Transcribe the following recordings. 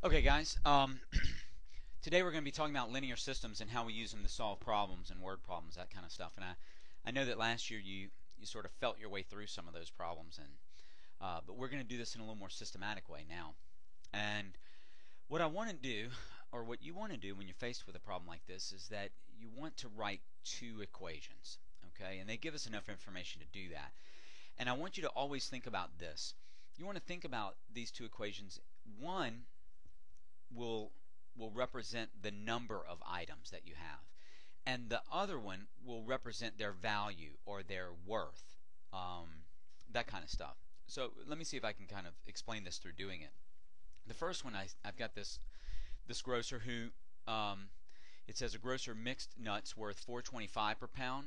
Okay, guys. Today we're going to be talking about linear systems and how we use them to solve problems and word problems, that kind of stuff. And I know that last year you sort of felt your way through some of those problems, but we're going to do this in a little more systematic way now. And what I want to do, or what you want to do when you're faced with a problem like this, is that you want to write two equations. Okay, and they give us enough information to do that. And I want you to always think about this. You want to think about these two equations. One will represent the number of items that you have, and the other one will represent their value or their worth, that kind of stuff. So let me see if I can kind of explain this through doing it. The first one, I've got this grocer who it says a grocer mixed nuts worth $4.25 per pound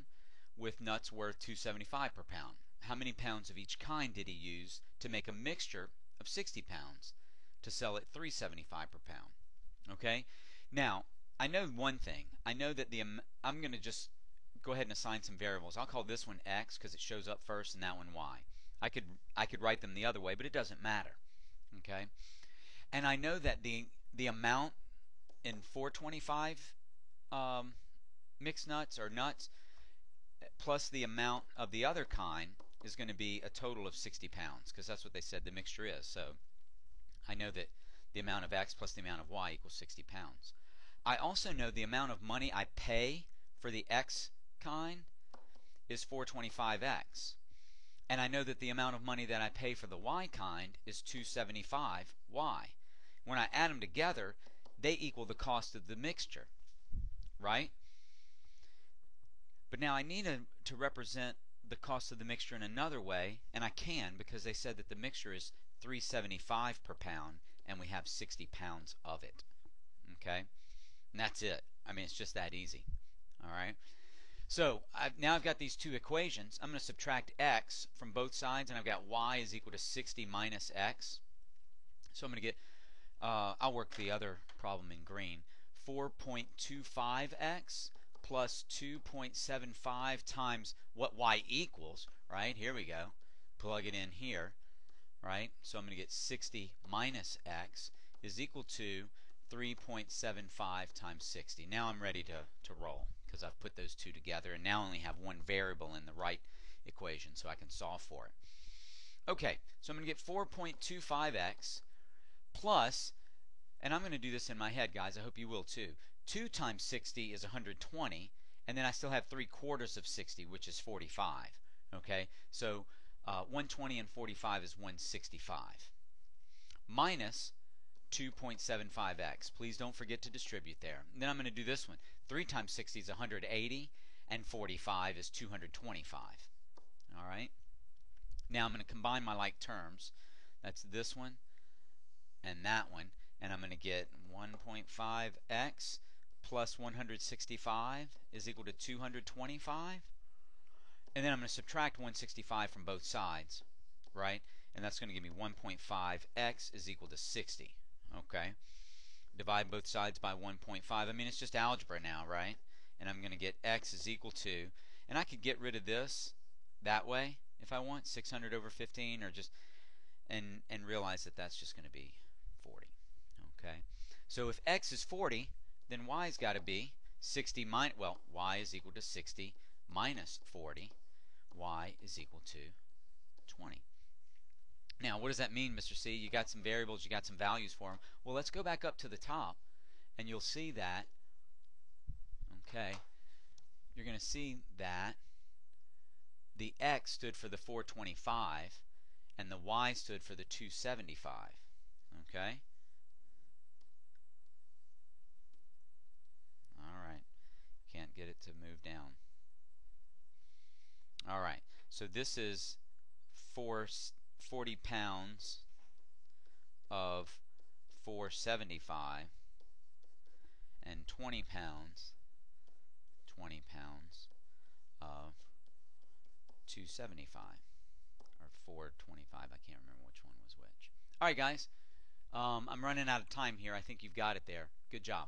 with nuts worth $2.75 per pound. How many pounds of each kind did he use to make a mixture of 60 pounds to sell at $3.75 per pound? Okay, now I know one thing. I know that I'm going to just go ahead and assign some variables. I'll call this one x because it shows up first, and that one y. I could write them the other way, but it doesn't matter. Okay, and I know that the amount in 425 mixed nuts or nuts plus the amount of the other kind is going to be a total of 60 pounds because that's what they said the mixture is. So I know that the amount of x plus the amount of y equals 60 pounds. I also know the amount of money I pay for the x kind is 425x. And I know that the amount of money that I pay for the y kind is 275y. When I add them together, they equal the cost of the mixture, right? But now I need to represent the cost of the mixture in another way, and I can because they said that the mixture is $3.75 per pound and we have 60 pounds of it. Okay? And that's it. I mean, it's just that easy. Alright? So now I've got these two equations. I'm going to subtract x from both sides, and I've got y is equal to 60 minus x. So I'm going to get, I'll work the other problem in green. 4.25x plus 2.75 times what y equals, right? Here we go. Plug it in here, right? So I'm going to get 60 minus x is equal to 3.75 times 60. Now I'm ready to roll because I've put those two together and now I only have one variable in the right equation so I can solve for it. Okay, so I'm going to get 4.25x plus, and I'm going to do this in my head, guys. I hope you will too. 2 times 60 is 120, and then I still have 3/4 of 60, which is 45. Okay, so 120 and 45 is 165. Minus 2.75x. Please don't forget to distribute there. And then I'm going to do this one. 3 times 60 is 180, and 45 is 225. All right. Now I'm going to combine my like terms. That's this one and that one, and I'm going to get 1.5x plus 165 is equal to 225. And then I'm going to subtract 165 from both sides, right? And that's going to give me 1.5x is equal to 60. Okay? Divide both sides by 1.5. I mean, it's just algebra now, right? And I'm going to get x is equal to, and I could get rid of this that way if I want, 600 over 15, or just, and realize that that's just going to be 40. Okay? So if x is 40, then y's got to be 60 minus, well, y is equal to 60 minus 40. Y is equal to 20. Now, what does that mean, Mr. C? You got some variables, you got some values for them. Well, let's go back up to the top, and you'll see that, okay, you're going to see that the x stood for the 425, and the y stood for the 275. Okay? Alright. Can't get it to move down. Alright. So this is 40 pounds of 475 and 20 pounds of 275, or 425. I can't remember which one was which. Alright, guys. I'm running out of time here. I think you've got it there. Good job.